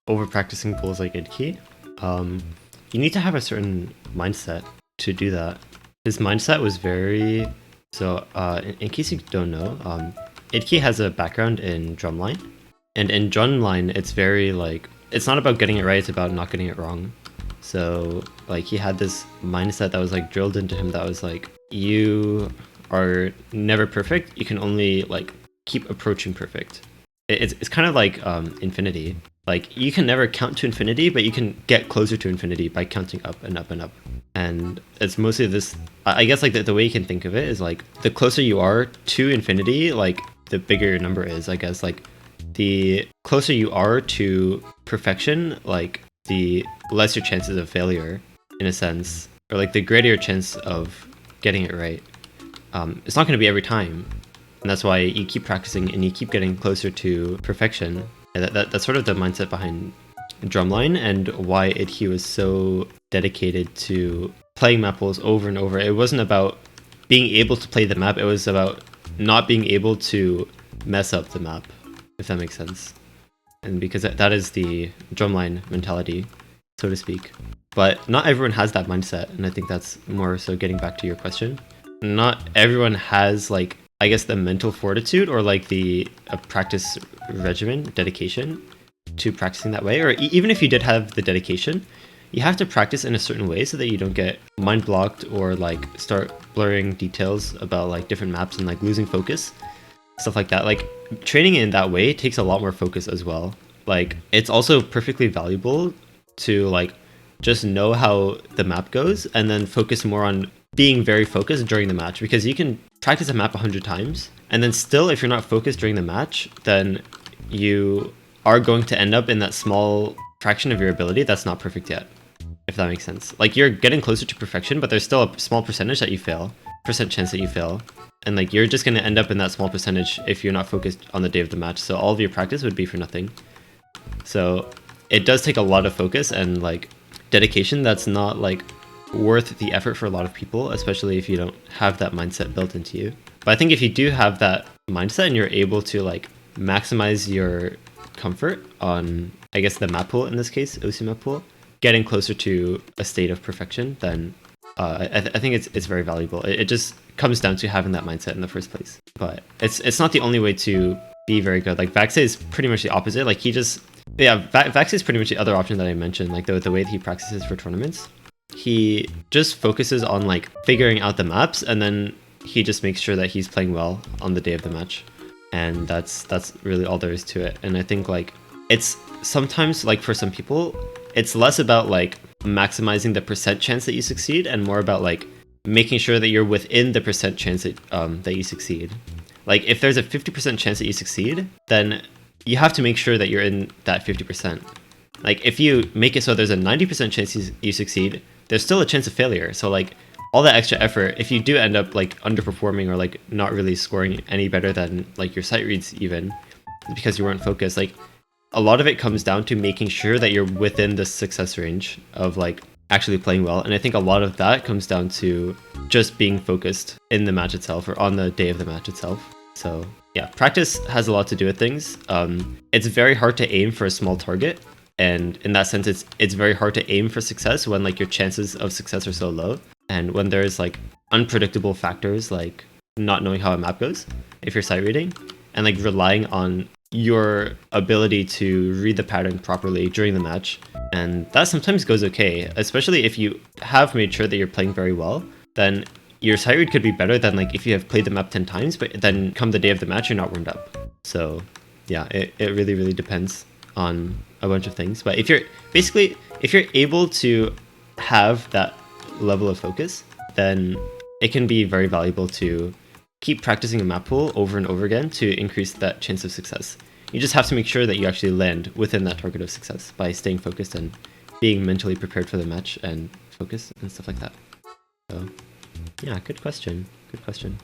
over practicing pools like idke, you need to have a certain mindset to do that. His mindset was very... So, in case you don't know, idke has a background in drumline. And in drumline, it's very like... It's not about getting it right, it's about not getting it wrong. So, like, he had this mindset that was like drilled into him that was like, you are never perfect, you can only like keep approaching perfect. It's kind of like infinity. Like, you can never count to infinity, but you can get closer to infinity by counting up and up and up. And it's mostly this, I guess like the way you can think of it is like, the closer you are to infinity, like the bigger your number is, I guess. Like, the closer you are to perfection, like the less your chances of failure, in a sense, or like the greater your chance of getting it right. It's not going to be every time, and that's why you keep practicing and you keep getting closer to perfection. And that's sort of the mindset behind drumline and why idke was so dedicated to playing map pools over and over. It wasn't about being able to play the map, it was about not being able to mess up the map, if that makes sense. And because that is the drumline mentality, so to speak. But not everyone has that mindset, and I think that's more so getting back to your question. Not everyone has, like, I guess the mental fortitude or like the practice regimen, dedication to practicing that way. Or even if you did have the dedication, you have to practice in a certain way so that you don't get mind blocked or like start blurring details about like different maps and like losing focus, stuff like that. Like, training in that way takes a lot more focus as well. Like, it's also perfectly valuable to like just know how the map goes and then focus more on being very focused during the match, because you can practice a map 100 times and then still, if you're not focused during the match, then you are going to end up in that small fraction of your ability that's not perfect yet, if that makes sense. Like, you're getting closer to perfection, but there's still a small percentage that you fail, percent chance that you fail, and like you're just going to end up in that small percentage if you're not focused on the day of the match. So all of your practice would be for nothing. So it does take a lot of focus and like dedication that's not like worth the effort for a lot of people, especially if you don't have that mindset built into you. But I think if you do have that mindset and you're able to like maximize your comfort on, I guess, the map pool, in this case, OC map pool, getting closer to a state of perfection, then I think it's very valuable. It just comes down to having that mindset in the first place. But it's not the only way to be very good. Like, Vaxei is pretty much the opposite. Like, Vaxei is pretty much the other option that I mentioned, like the way that he practices for tournaments. He just focuses on like figuring out the maps, and then he just makes sure that he's playing well on the day of the match. And that's really all there is to it. And I think like it's sometimes, like, for some people, it's less about like maximizing the percent chance that you succeed and more about like making sure that you're within the percent chance that you succeed. Like, if there's a 50% chance that you succeed, then you have to make sure that you're in that 50%. Like, if you make it so there's a 90% chance you succeed, there's still a chance of failure. So like all that extra effort, if you do end up like underperforming or like not really scoring any better than like your sight reads, even because you weren't focused, like a lot of it comes down to making sure that you're within the success range of like actually playing well. And I think a lot of that comes down to just being focused in the match itself or on the day of the match itself. So yeah, practice has a lot to do with things. It's very hard to aim for a small target. And in that sense, it's very hard to aim for success when like your chances of success are so low. And when there's like unpredictable factors, like not knowing how a map goes, if you're sight reading, and like relying on your ability to read the pattern properly during the match. And that sometimes goes okay, especially if you have made sure that you're playing very well, then your sight read could be better than like if you have played the map 10 times, but then come the day of the match, you're not warmed up. So yeah, it really, really depends on a bunch of things. But if you're able to have that level of focus, then it can be very valuable to keep practicing a map pool over and over again to increase that chance of success. You just have to make sure that you actually land within that target of success by staying focused and being mentally prepared for the match and focus and stuff like that. So yeah, good question. Good question.